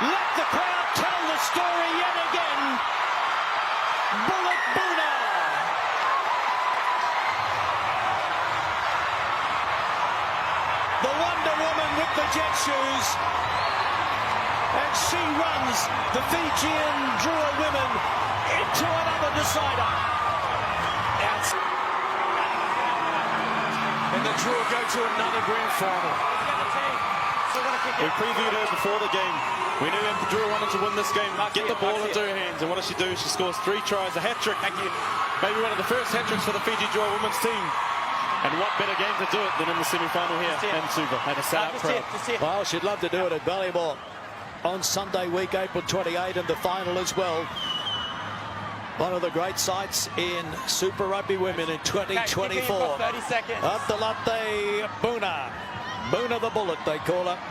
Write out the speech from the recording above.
Let the crowd tell the story yet again. Bullet Buna. The Wonder Woman with the jet shoes. And she runs the Fijian Drua women into another decider. And the Drua go to another grand final. We previewed her before the game. We knew Drua wanted to win this game, get the ball into her hands. And what does she do? She scores 3 tries, a hat-trick. Maybe one of the first hat-tricks for the Fiji Drua women's team. And what better game to do it than in the semi-final here in Suva at a set-up crowd. Well, she'd love to do it at Ballymore on Sunday week, April 28, and the final as well. One of the great sights in Super Rugby Women in 2024. 30 seconds. Up the latte, Buna. Buna the Bullet, they call her.